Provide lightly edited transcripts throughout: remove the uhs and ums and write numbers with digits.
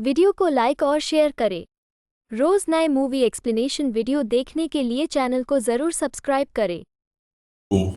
Video को like और share करें। रोज नए मूवी एक्सप्लेनेशन वीडियो देखने के लिए चैनल को जरूर सब्सक्राइब करें।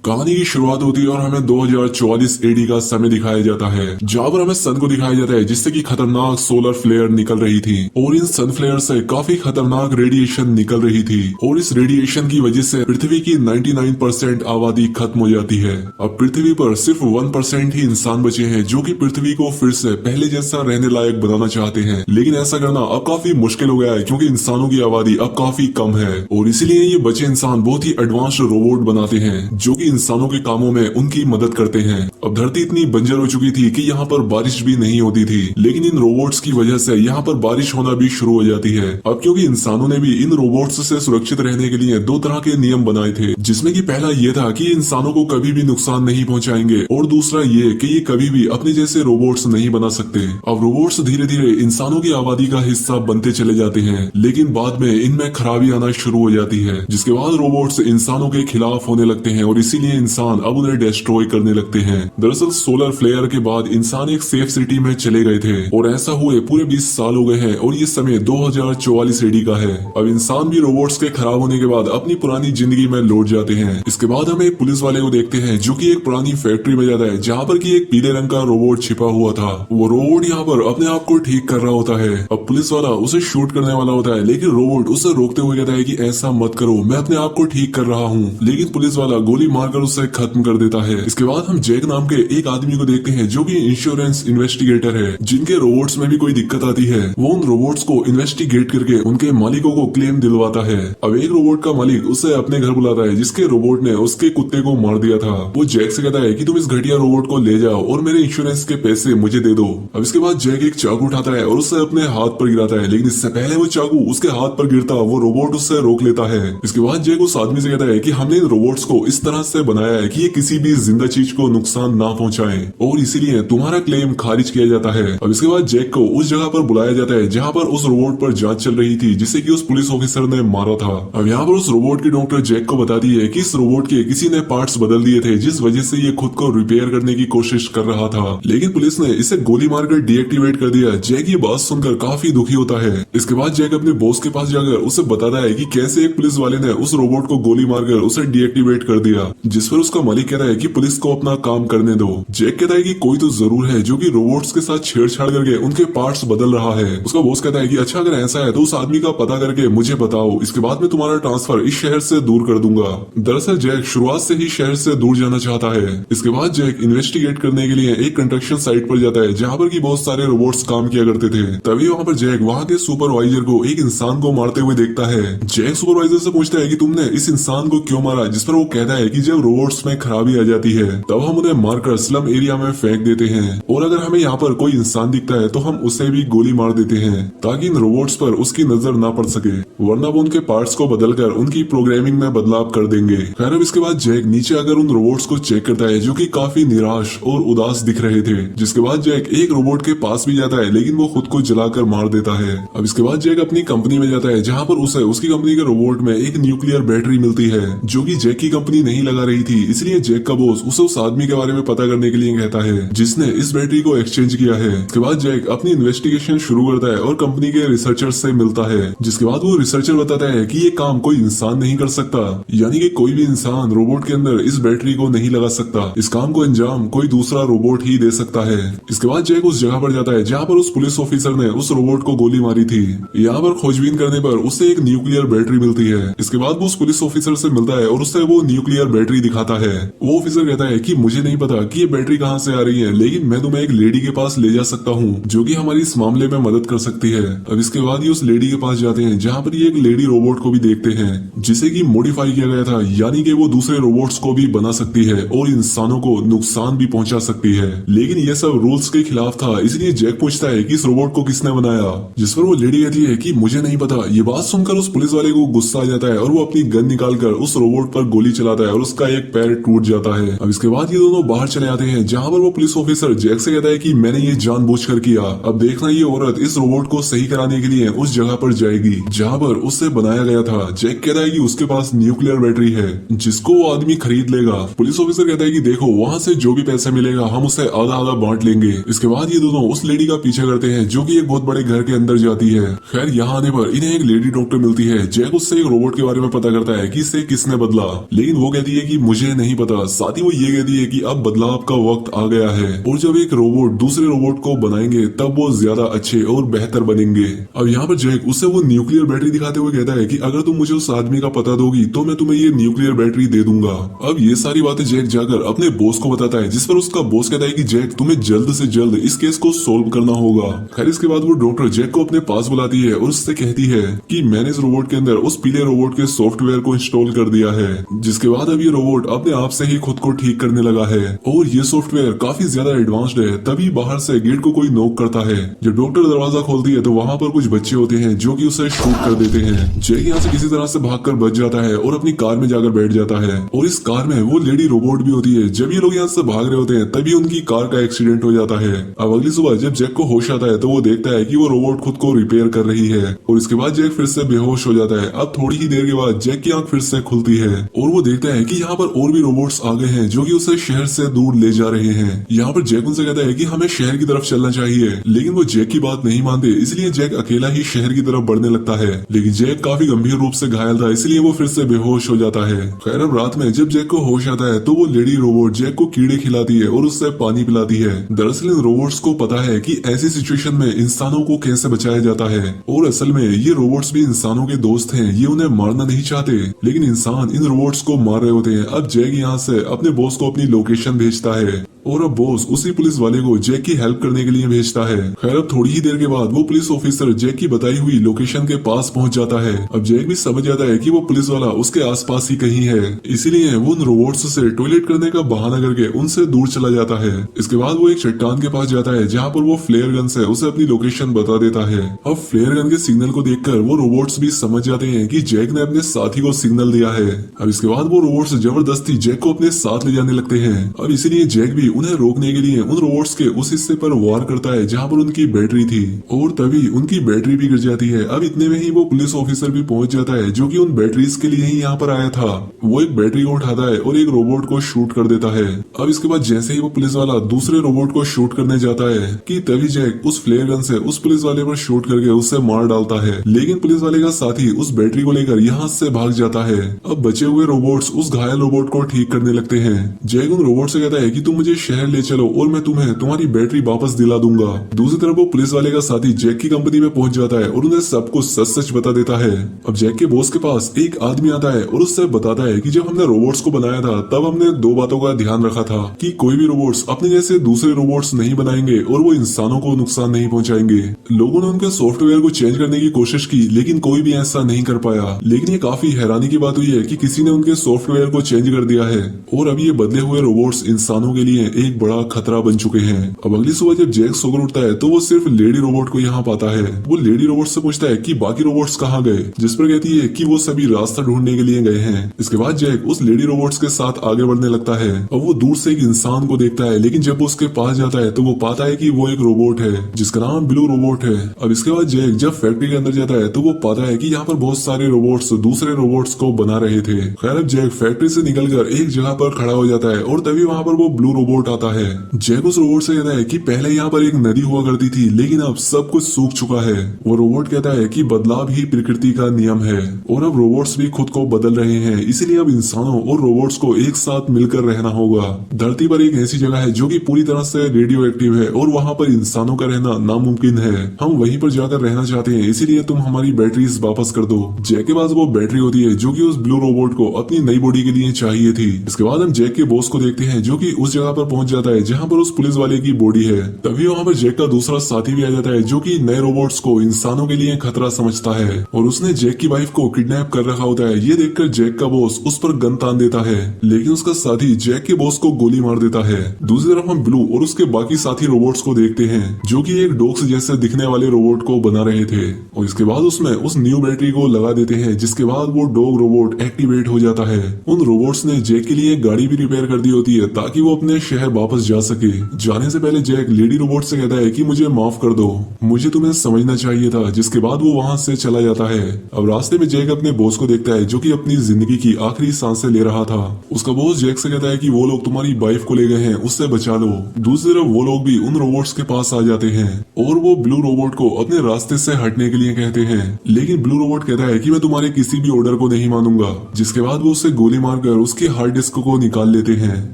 कहानी की शुरुआत होती है और हमें 2044 एडी का समय दिखाया जाता है, जहाँ पर हमें सन को दिखाया जाता है जिससे कि खतरनाक सोलर फ्लेयर निकल रही थी और इन सन फ्लेयर से काफी खतरनाक रेडिएशन निकल रही थी और इस रेडिएशन की वजह से पृथ्वी की 99% आबादी खत्म हो जाती है। अब पृथ्वी पर सिर्फ 1% ही इंसान बचे हैं जो कि पृथ्वी को फिर से पहले जैसा रहने लायक बनाना चाहते हैं, लेकिन ऐसा करना अब काफी मुश्किल हो गया है क्योंकि इंसानों की आबादी अब काफी कम है और इसीलिए ये बचे इंसान बहुत ही एडवांस रोबोट बनाते हैं जो कि इंसानों के कामों में उनकी मदद करते हैं। अब धरती इतनी बंजर हो चुकी थी कि यहाँ पर बारिश भी नहीं होती थी, लेकिन इन रोबोट्स की वजह से यहाँ पर बारिश होना भी शुरू हो जाती है। अब क्योंकि इंसानों ने भी इन रोबोट्स से सुरक्षित रहने के लिए दो तरह के नियम बनाए थे, जिसमें कि पहला ये था कि इंसानों को कभी भी नुकसान नहीं पहुंचाएंगे और दूसरा ये कि ये कभी भी अपने जैसे रोबोट्स नहीं बना सकते। अब रोबोट्स धीरे धीरे इंसानों की आबादी का हिस्सा बनते चले जाते हैं, लेकिन बाद में इनमें खराबी आना शुरू हो जाती है, जिसके बाद रोबोट्स इंसानों के खिलाफ होने लगते हैं और इसीलिए इंसान अब उन्हें डिस्ट्रॉय करने लगते हैं। दरअसल सोलर फ्लेयर के बाद इंसान एक सेफ सिटी में चले गए थे और ऐसा हुए पूरे 20 साल हो गए हैं और ये समय 2044 एडी का है। अब इंसान भी रोबोट्स के खराब होने के बाद अपनी पुरानी जिंदगी में लौट जाते हैं। इसके बाद हम एक पुलिस वाले को देखते हैं जो कि एक पुरानी फैक्ट्री में जाता है जहाँ पर की एक पीले रंग का रोबोट छिपा हुआ था। वो रोबोट यहाँ पर अपने आप को ठीक कर रहा होता है। अब पुलिस वाला उसे शूट करने वाला होता है, लेकिन रोबोट उसे रोकते हुए कहता है कि ऐसा मत करो, मैं अपने आप को ठीक कर रहा हूँ, लेकिन पुलिस वाला गोली मारकर उसे खत्म कर देता है। इसके बाद हम जैक नाम के एक आदमी को देखते हैं जो कि इंश्योरेंस इन्वेस्टिगेटर है। जिनके रोबोट्स में भी कोई दिक्कत आती है वो उन रोबोट्स को इन्वेस्टिगेट करके उनके मालिकों को क्लेम दिलवाता है। अब एक रोबोट का मालिक उसे अपने घर बुलाता है जिसके रोबोट ने उसके कुत्ते को मार दिया था। वो जैक से कहता है कि तुम इस घटिया रोबोट को ले जाओ और मेरे इंश्योरेंस के पैसे मुझे दे दो। अब इसके बाद जैक एक चाकू उठाता है और उसे अपने हाथ पर गिराता है, लेकिन इससे पहले वो चाकू उसके हाथ पर गिरता वो रोबोट उससे रोक लेता है। इसके बाद जैक उस आदमी से कहता है कि हमने इन रोबोट्स को इस तरह से बनाया है कि ये किसी भी जिंदा चीज को नुकसान ना पहुंचाएं और इसीलिए तुम्हारा क्लेम खारिज किया जाता है। अब इसके बाद जैक को उस जगह पर बुलाया जाता है जहां पर उस रोबोट पर जांच चल रही थी जिसे कि उस पुलिस ऑफिसर ने मारा था। अब यहाँ पर उस रोबोट की डॉक्टर जैक को बताती है कि इस रोबोट के किसी ने पार्ट्स बदल दिए थे जिस वजह से ये खुद को रिपेयर करने की कोशिश कर रहा था, लेकिन पुलिस ने इसे गोली मारकर डीएक्टिवेट कर दिया। जैक ये बात सुनकर काफी दुखी होता है। इसके बाद जैक अपने बॉस के पास जाकर उसे बताता है कि कैसे एक पुलिस वाले ने उस रोबोट को गोली मारकर उसे डीएक्टिवेट कर दिया, जिस पर उसका मालिक कहता है कि पुलिस को अपना काम करने दो। जैक कहता है कि कोई तो जरूर है जो कि रोबोट्स के साथ छेड़छाड़ करके उनके पार्ट्स बदल रहा है। उसका बॉस कहता है कि अच्छा अगर ऐसा है तो उस आदमी का पता करके मुझे बताओ, इसके बाद मैं तुम्हारा ट्रांसफर इस शहर से दूर कर दूंगा। दरअसल जैक शुरुआत से ही शहर से दूर जाना चाहता है। इसके बाद जैक इन्वेस्टिगेट करने के लिए एक कंस्ट्रक्शन साइट पर जाता है जहाँ पर की बहुत सारे रोबोट्स काम किया करते थे। तभी वहाँ पर जैक वहाँ के सुपरवाइजर को एक इंसान को मारते हुए देखता है। जैक सुपरवाइजर से पूछता है कि तुमने इस इंसान को क्यों मारा, जिस पर वो कहता है कि जब रोबोट्स में खराबी आ जाती है तब हम उन्हें मारकर स्लम एरिया में फेंक देते हैं और अगर हमें यहाँ पर कोई इंसान दिखता है तो हम उसे भी गोली मार देते हैं ताकि इन रोबोट्स पर उसकी नजर ना पड़ सके, वरना वो उनके पार्ट्स को बदलकर उनकी प्रोग्रामिंग में बदलाव कर देंगे। खैर अब इसके बाद जैक नीचे आकर उन रोबोट्स को चेक करता है जो कि काफी निराश और उदास दिख रहे थे। जिसके बाद जैक एक रोबोट के पास भी जाता है लेकिन वो खुद को जलाकर मार देता है। अब इसके बाद जैक अपनी कंपनी में जाता है जहाँ पर उसे उसकी कंपनी के रोबोट में एक न्यूक्लियर बैटरी मिलती है जो कि जैक की कंपनी नहीं लगा रही थी, इसलिए जैक का बॉस उसे उस आदमी के बारे में पता करने के लिए कहता है जिसने इस बैटरी को एक्सचेंज किया है। इसके बाद जैक अपनी इन्वेस्टिगेशन शुरू करता है और कंपनी के रिसर्चर से मिलता है, जिसके बाद वो रिसर्चर बताता है कि ये काम कोई इंसान नहीं कर सकता, यानी कि कोई भी इंसान रोबोट के अंदर इस बैटरी को नहीं लगा सकता। इस काम को अंजाम कोई दूसरा रोबोट ही दे सकता है। इसके बाद जैक उस जगह पर जाता है जहाँ पर उस पुलिस ऑफिसर ने उस रोबोट को गोली मारी थी। यहाँ पर खोजबीन करने पर उसे एक न्यूक्लियर बैटरी मिलती है। इसके बाद वो उस पुलिस ऑफिसर से मिलता है और उससे वो न्यूक्लियर बैटरी दिखाता है। वो ऑफिसर कहता है कि मुझे नहीं पता कि ये बैटरी कहाँ से आ रही है, लेकिन मैं तुम्हें एक लेडी के पास ले जा सकता हूँ जो कि हमारी इस मामले में मदद कर सकती है। अब इसके बाद ये उस लेडी के पास जाते हैं जहाँ पर ये एक लेडी रोबोट को भी देखते हैं जिसे कि मॉडिफाई किया गया था, यानी कि वो दूसरे रोबोट्स को भी बना सकती है और इंसानों को नुकसान भी पहुंचा सकती है। लेकिन ये सब रूल्स के खिलाफ था, इसलिए जैक पूछता है कि इस रोबोट को किसने बनाया, जिस पर वो लेडी कहती है कि मुझे नहीं पता। ये बात सुनकर उस पुलिस वाले को गुस्सा आ जाता है और वो अपनी गन निकालकर उस रोबोट पर गोली चलाता है और उसका उसका एक पैर टूट जाता है। अब इसके बाद ये दोनों बाहर चले आते हैं, जहाँ पर वो पुलिस ऑफिसर जैक से कहता है कि मैंने ये जानबूझकर किया। अब देखना ये औरत इस रोबोट को सही कराने के लिए उस जगह पर जाएगी जहाँ पर उससे बनाया गया था। जैक कहता है कि उसके पास न्यूक्लियर बैटरी है जिसको वो आदमी खरीद लेगा। पुलिस ऑफिसर कहता है कि देखो वहाँ से जो भी पैसा मिलेगा हम उसे आधा आधा बांट लेंगे। इसके बाद ये दोनों उस लेडी का पीछा करते हैं जो कि एक बहुत बड़े घर के अंदर जाती है। खैर यहाँ आने पर इन्हें एक लेडी डॉक्टर मिलती है। जैक उससे एक रोबोट के बारे में पता करता है कि इसे किसने बदला, लेकिन वो कहती है कि मुझे नहीं पता। साथ ही वो ये कहती है कि अब बदलाव का वक्त आ गया है और जब एक रोबोट दूसरे रोबोट को बनाएंगे तब वो ज्यादा अच्छे और बेहतर बनेंगे। अब यहाँ पर जैक उससे वो न्यूक्लियर बैटरी दिखाते हुए कहता है कि अगर तुम मुझे उस आदमी का पता दोगी तो मैं तुम्हें ये न्यूक्लियर बैटरी दे दूंगा। अब ये सारी बातें जैक जाकर अपने बॉस को बताता है, जिस पर उसका बॉस कहता है कि जैक तुम्हें जल्द से जल्द इस केस को सोल्व करना होगा। खैर इसके बाद वो डॉक्टर जैक को अपने पास बुलाती है और उससे कहती है कि मैंने इस रोबोट के अंदर उस पीले रोबोट के सॉफ्टवेयर को इंस्टॉल कर दिया है, जिसके बाद अब ये रोबोट अपने आप से ही खुद को ठीक करने लगा है और ये सॉफ्टवेयर काफी ज्यादा एडवांस्ड है। तभी बाहर से गेट को कोई नॉक करता है। जब डॉक्टर दरवाजा खोलती है तो वहाँ पर कुछ बच्चे होते हैं जो कि उसे शूट कर देते हैं। जैक यहाँ से किसी तरह से भागकर बच जाता है और अपनी कार में जाकर बैठ जाता है और इस कार में वो लेडी रोबोट भी होती है। जब ये लोग यहाँ से भाग रहे होते हैं तभी उनकी कार का एक्सीडेंट हो जाता है। अब अगली सुबह जब जैक को होश आता है तो वो देखता है कि वो रोबोट खुद को रिपेयर कर रही है और इसके बाद जैक फिर से बेहोश हो जाता है। अब थोड़ी ही देर के बाद जैक की आंख फिर से खुलती है और वो देखता है कि यहाँ पर और भी रोबोट्स आ गए हैं जो कि उसे शहर से दूर ले जा रहे हैं। यहाँ पर जैक उनसे कहता है कि हमें शहर की तरफ चलना चाहिए, लेकिन वो जैक की बात नहीं मानते, इसलिए जैक अकेला ही शहर की तरफ बढ़ने लगता है। लेकिन जैक काफी गंभीर रूप से घायल था, इसलिए वो फिर से बेहोश हो जाता है। खैर अब रात में जब जैक को होश आता है तो वो लेडी रोबोट जैक को कीड़े खिलाती है और उससे पानी पिलाती है। दरअसल इन रोबोट्स को पता है कि ऐसी सिचुएशन में इंसानों को कैसे बचाया जाता है और असल में ये रोबोट्स भी इंसानों के दोस्त हैं। ये उन्हें मारना नहीं चाहते, लेकिन इंसान इन रोबोट्स को मार रहे होते हैं। अब जैक यहाँ से अपने बॉस को अपनी लोकेशन भेजता है और अब बॉस उसी पुलिस वाले को जैक की हेल्प करने के लिए भेजता है। खैर अब थोड़ी ही देर के बाद वो पुलिस ऑफिसर जैक की बताई हुई लोकेशन के पास पहुंच जाता है। अब जैक भी समझ जाता है कि वो पुलिस वाला उसके आसपास ही कहीं है, इसीलिए वो उन रोबोट्स से टॉयलेट करने का बहाना करके उनसे दूर चला जाता है। इसके बाद वो एक चट्टान के पास जाता है जहाँ पर वो फ्लेयर गन से उसे अपनी लोकेशन बता देता है। अब फ्लेयर गन के सिग्नल को देखकर वो रोबोट्स भी समझ जाते हैं कि जैक ने अपने साथी को सिग्नल दिया है। अब इसके बाद वो रोबोट्स जबरदस्ती जैक को अपने साथ ले जाने लगते हैं। अब इसीलिए जैक भी उन्हें रोकने के लिए उन रोबोट्स के उस हिस्से पर वार करता है जहाँ पर उनकी बैटरी थी और तभी उनकी बैटरी भी गिर जाती है। अब इतने में ही वो पुलिस ऑफिसर भी पहुंच जाता है जो कि उन बैटरीज के लिए ही यहाँ पर आया था। वो एक बैटरी को उठाता है और एक रोबोट को शूट कर देता है। अब इसके बाद जैसे ही वो पुलिस वाला दूसरे रोबोट को शूट करने जाता है कि तभी जैक उस फ्लेयर गन से उस पुलिस वाले पर शूट करके उसे मार डालता है, लेकिन पुलिस वाले का साथी उस बैटरी को लेकर यहाँ से भाग जाता है। अब बचे हुए रोबोट्स उस घायल रोबोट को ठीक करने लगते हैं। जैक उन रोबोट से कहता है कि तुम मुझे शहर ले चलो और मैं तुम्हें तुम्हारी बैटरी वापस दिला दूंगा। दूसरी तरफ वो पुलिस वाले का साथी जैक की कंपनी में पहुंच जाता है और उन्हें सब कुछ सच सच बता देता है। अब जैक के बॉस के पास एक आदमी आता है और उससे बताता है कि जब हमने रोबोट्स को बनाया था तब हमने दो बातों का ध्यान रखा था कि कोई भी रोबोट्स अपने जैसे दूसरे रोबोट्स नहीं बनाएंगे और वो इंसानों को नुकसान नहीं पहुंचाएंगे। लोगों ने उनके सॉफ्टवेयर को चेंज करने की कोशिश की, लेकिन कोई भी ऐसा नहीं कर पाया। लेकिन ये काफी हैरानी की बात हुई है कि किसी ने उनके सॉफ्टवेयर को चेंज कर दिया है और अब ये बदले हुए रोबोट्स इंसानों के लिए एक बड़ा खतरा बन चुके हैं। अब अगली सुबह जब जैक सोकर उठता है तो वो सिर्फ लेडी रोबोट को यहाँ पाता है। वो लेडी रोबोट से पूछता है कि बाकी रोबोट्स कहाँ गए, जिस पर कहती है कि वो सभी रास्ता ढूंढने के लिए गए हैं। इसके बाद जैक उस लेडी रोबोट्स के साथ आगे बढ़ने लगता है और वो दूर से एक इंसान को देखता है, लेकिन जब वो उसके पास जाता है तो वो पाता है कि वो एक रोबोट है जिसका नाम ब्लू रोबोट है। अब इसके बाद जैक जब फैक्ट्री के अंदर जाता है तो वो पाता है कि यहाँ पर बहुत सारे रोबोट्स दूसरे रोबोट्स को बना रहे थे। खैर अब जैक फैक्ट्री से निकलकर एक जगह पर खड़ा हो जाता है और तभी वहाँ पर वो ब्लू रोबोट आता है। जैक उस रोबोट से कहता है कि पहले यहाँ पर एक नदी हुआ करती थी, लेकिन अब सब कुछ सूख चुका है। वो रोबोट कहता है कि बदलाव ही प्रकृति का नियम है और अब रोबोट्स भी खुद को बदल रहे हैं, इसलिए अब इंसानों और रोबोट्स को एक साथ मिलकर रहना होगा। धरती पर एक ऐसी जगह है जो कि पूरी तरह से रेडियो एक्टिव है और वहाँ पर इंसानों का रहना नामुमकिन है। हम वहीं पर जाकर रहना चाहते हैं, इसीलिए तुम हमारी बैटरीज वापस कर दो। जैक के पास वो बैटरी होती है जो कि उस ब्लू रोबोट को अपनी नई बॉडी के लिए चाहिए थी। इसके बाद हम जैक के बॉस को देखते हैं जो कि उस जगह पर पहुंच जाता है जहां पर उस पुलिस वाले की बॉडी है। तभी वहां पर जैक का दूसरा साथी भी आ जाता है जो कि नए रोबोट्स को इंसानों के लिए खतरा समझता है और उसने जैक की वाइफ को किडनैप कर रखा होता है। ये देखकर जैक का बॉस उस पर गन तान देता है, लेकिन उसका साथी जैक के बॉस को गोली मार देता है। दूसरी तरफ हम ब्लू और उसके बाकी साथी रोबोट्स को देखते हैं जो कि एक डॉग्स जैसे दिखने वाले रोबोट को बना रहे थे और इसके बाद उसमें उस न्यू बैटरी को लगा देते हैं, जिसके बाद वो डॉग रोबोट एक्टिवेट हो जाता है। उन रोबोट्स ने जैक के लिए एक गाड़ी भी रिपेयर कर दी होती है ताकि वो अपने शहर वापस जा सके। जाने से पहले जैक लेडी रोबोट से कहता है कि मुझे माफ कर दो, मुझे तुम्हें समझना चाहिए था, जिसके बाद वो वहां से चला जाता है। अब रास्ते में जैक अपने बॉस को देखता है जो कि अपनी जिंदगी की आखिरी सांसें ले रहा था। उसका बॉस जैक से कहता है कि वो लोग तुम्हारी वाइफ को ले गए हैं, उससे बचा लो। दूसरी तरफ वो लोग भी उन रोबोट्स के पास आ जाते हैं और वो ब्लू रोबोट को अपने रास्ते से हटने के लिए कहते हैं, लेकिन ब्लू रोबोट कहता है कि मैं तुम्हारे किसी भी ऑर्डर को नहीं मानूंगा। जिसके बाद वो उसे गोली मारकर उसके हार्ड डिस्क को निकाल लेते हैं।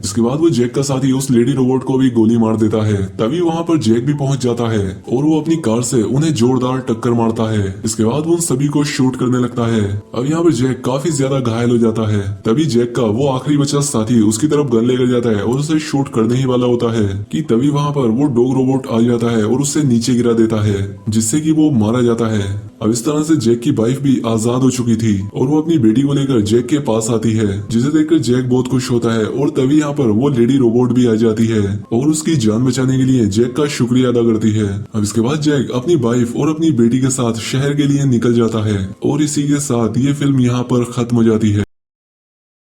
जिसके बाद वो जैक का साथी उस लेडी रोबोट को भी गोली मार देता है। तभी वहां पर जैक भी पहुंच जाता है और वो अपनी कार से उन्हें जोरदार टक्कर मारता है। इसके बाद वो उन सभी को शूट करने लगता है। अब यहाँ पर जैक काफी ज्यादा घायल हो जाता है। तभी जैक का वो आखिरी बचा साथी उसकी तरफ गन लेकर जाता है और उसे शूट करने ही वाला होता है कि तभी वहां पर वो डॉग रोबोट आ जाता है और उसे नीचे गिरा देता है, जिससे कि वो मारा जाता है। अब इस तरह से जैक की वाइफ भी आजाद हो चुकी थी और वो अपनी बेटी को लेकर जैक के पास आती है, जिसे देखकर जैक बहुत खुश होता है। और तभी यहाँ पर वो लेडी रोबोट भी आ जाती है और उसकी जान बचाने के लिए जैक का शुक्रिया अदा करती है। अब इसके बाद जैक अपनी वाइफ और अपनी बेटी के साथ शहर के लिए निकल जाता है और इसी के साथ ये फिल्म यहाँ पर खत्म हो जाती है।